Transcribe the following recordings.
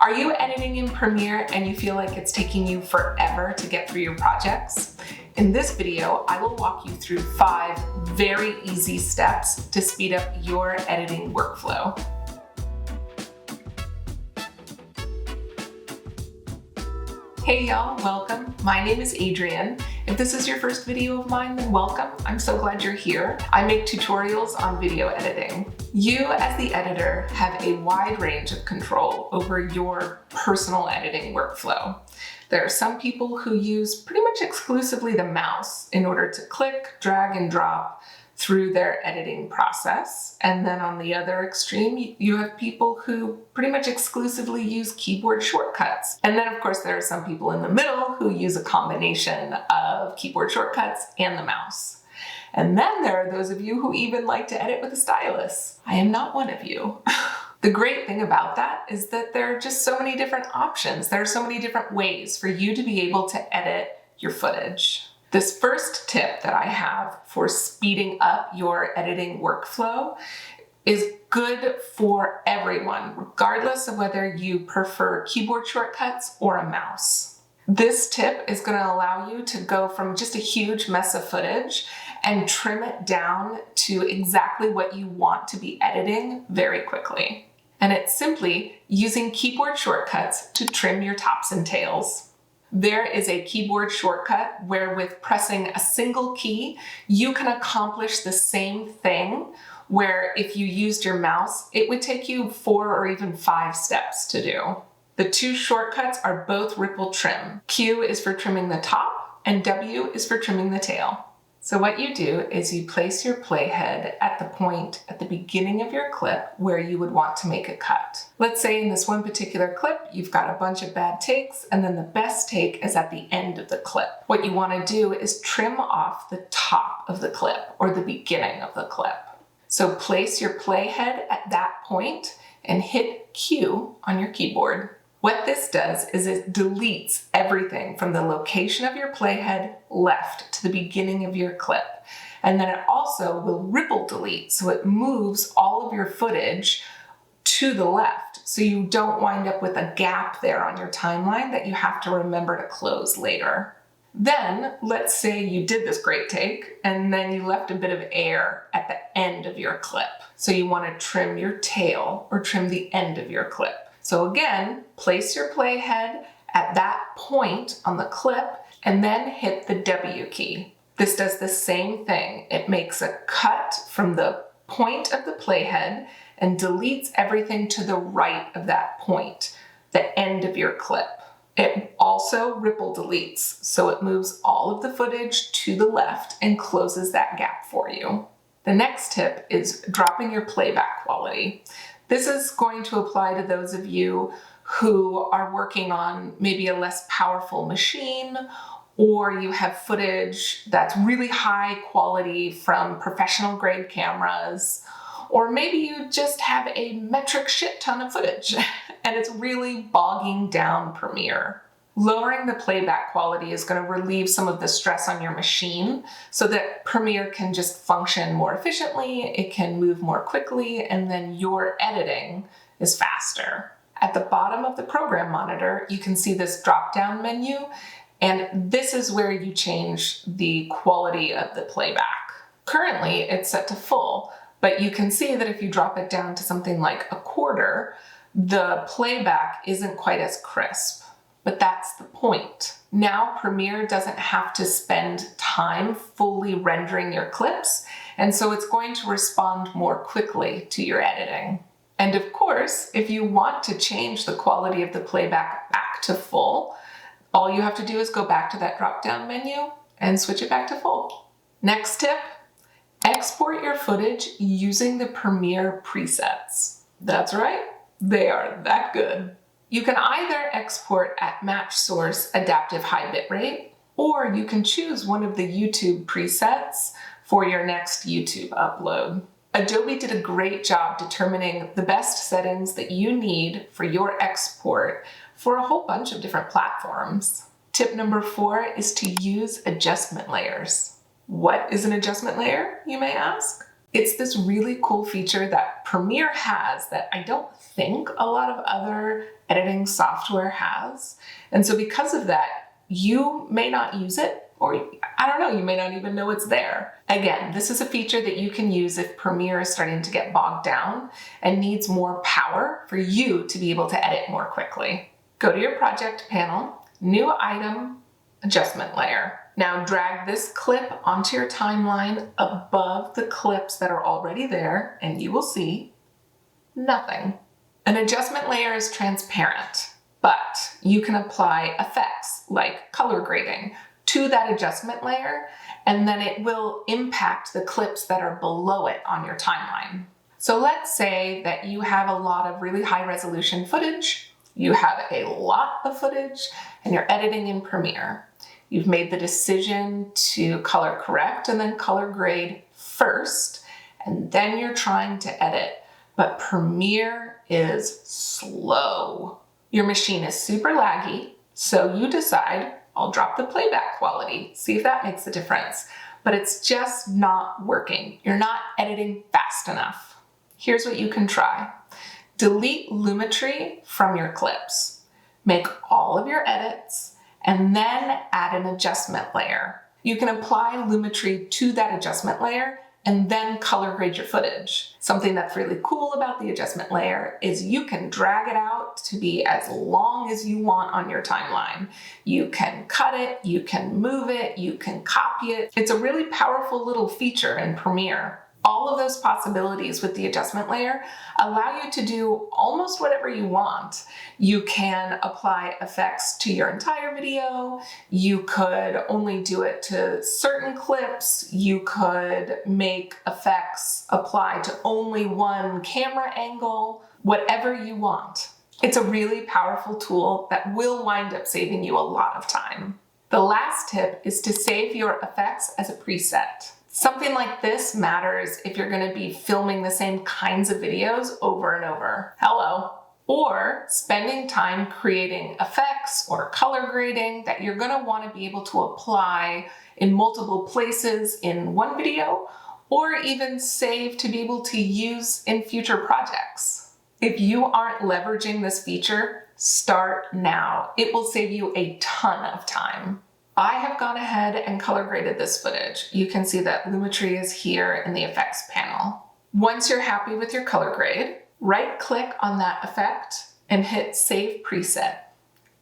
Are you editing in Premiere and you feel like it's taking you forever to get through your projects? In this video, I will walk you through 5 very easy steps to speed up your editing workflow. Hey y'all, welcome. My name is Adrienne. If this is your first video of mine, then welcome. I'm so glad you're here. I make tutorials on video editing. You, as the editor, have a wide range of control over your personal editing workflow. There are some people who use pretty much exclusively the mouse in order to click, drag, and drop through their editing process. And then on the other extreme, you have people who pretty much exclusively use keyboard shortcuts. And then of course, there are some people in the middle who use a combination of keyboard shortcuts and the mouse. And then there are those of you who even like to edit with a stylus. I am not one of you. The great thing about that is that there are just so many different options. There are so many different ways for you to be able to edit your footage. This first tip that I have for speeding up your editing workflow is good for everyone, regardless of whether you prefer keyboard shortcuts or a mouse. This tip is going to allow you to go from just a huge mess of footage and trim it down to exactly what you want to be editing very quickly. And it's simply using keyboard shortcuts to trim your tops and tails. There is a keyboard shortcut where with pressing a single key, you can accomplish the same thing where if you used your mouse, it would take you 4 or even 5 steps to do. The 2 shortcuts are both ripple trim. Q is for trimming the top and W is for trimming the tail. So what you do is you place your playhead at the point at the beginning of your clip where you would want to make a cut. Let's say in this one particular clip, you've got a bunch of bad takes and then the best take is at the end of the clip. What you want to do is trim off the top of the clip or the beginning of the clip. So place your playhead at that point and hit Q on your keyboard. What this does is it deletes everything from the location of your playhead left to the beginning of your clip. And then it also will ripple delete, so it moves all of your footage to the left, so you don't wind up with a gap there on your timeline that you have to remember to close later. Then, let's say you did this great take, and then you left a bit of air at the end of your clip. So you want to trim your tail or trim the end of your clip. So again, place your playhead at that point on the clip and then hit the W key. This does the same thing. It makes a cut from the point of the playhead and deletes everything to the right of that point, the end of your clip. It also ripple deletes, so it moves all of the footage to the left and closes that gap for you. The next tip is dropping your playback quality. This is going to apply to those of you who are working on maybe a less powerful machine, or you have footage that's really high quality from professional grade cameras, or maybe you just have a metric shit ton of footage and it's really bogging down Premiere. Lowering the playback quality is going to relieve some of the stress on your machine so that Premiere can just function more efficiently, it can move more quickly, and then your editing is faster. At the bottom of the program monitor, you can see this drop-down menu, and this is where you change the quality of the playback. Currently, it's set to full, but you can see that if you drop it down to something like a quarter, the playback isn't quite as crisp. But that's the point. Now Premiere doesn't have to spend time fully rendering your clips, and so it's going to respond more quickly to your editing. And of course, if you want to change the quality of the playback back to full, all you have to do is go back to that drop-down menu and switch it back to full. Next tip, export your footage using the Premiere presets. That's right, they are that good. You can either export at match source adaptive high bitrate, or you can choose one of the YouTube presets for your next YouTube upload. Adobe did a great job determining the best settings that you need for your export for a whole bunch of different platforms. Tip number 4 is to use adjustment layers. What is an adjustment layer, you may ask? It's this really cool feature that Premiere has that I don't think a lot of other editing software has. And so because of that, you may not use it, or I don't know, you may not even know it's there. Again, this is a feature that you can use if Premiere is starting to get bogged down and needs more power for you to be able to edit more quickly. Go to your project panel, new item, adjustment layer. Now drag this clip onto your timeline above the clips that are already there, and you will see nothing. An adjustment layer is transparent, but you can apply effects like color grading to that adjustment layer, and then it will impact the clips that are below it on your timeline. So let's say that you have a lot of really high resolution footage, you have a lot of footage, and you're editing in Premiere. You've made the decision to color correct and then color grade first, and then you're trying to edit, but Premiere is slow. Your machine is super laggy, so you decide, I'll drop the playback quality, see if that makes a difference. But it's just not working. You're not editing fast enough. Here's what you can try. Delete Lumetri from your clips. Make all of your edits, and then add an adjustment layer. You can apply Lumetri to that adjustment layer and then color grade your footage. Something that's really cool about the adjustment layer is you can drag it out to be as long as you want on your timeline. You can cut it, you can move it, you can copy it. It's a really powerful little feature in Premiere. All of those possibilities with the adjustment layer allow you to do almost whatever you want. You can apply effects to your entire video. You could only do it to certain clips. You could make effects apply to only one camera angle, whatever you want. It's a really powerful tool that will wind up saving you a lot of time. The last tip is to save your effects as a preset. Something like this matters if you're going to be filming the same kinds of videos over and over. Hello. Or spending time creating effects or color grading that you're going to want to be able to apply in multiple places in one video, or even save to be able to use in future projects. If you aren't leveraging this feature, start now. It will save you a ton of time. I have gone ahead and color graded this footage. You can see that Lumetri is here in the effects panel. Once you're happy with your color grade, right-click on that effect and hit Save Preset.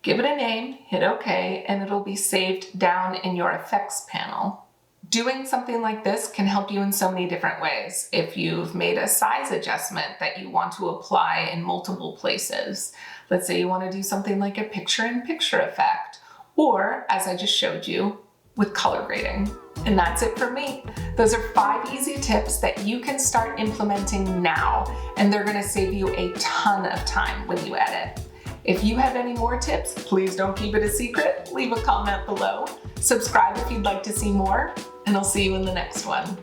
Give it a name, hit OK, and it'll be saved down in your effects panel. Doing something like this can help you in so many different ways. If you've made a size adjustment that you want to apply in multiple places, let's say you want to do something like a picture-in-picture effect, or, as I just showed you, with color grading. And that's it for me. Those are 5 easy tips that you can start implementing now, and they're gonna save you a ton of time when you edit. If you have any more tips, please don't keep it a secret. Leave a comment below. Subscribe if you'd like to see more, and I'll see you in the next one.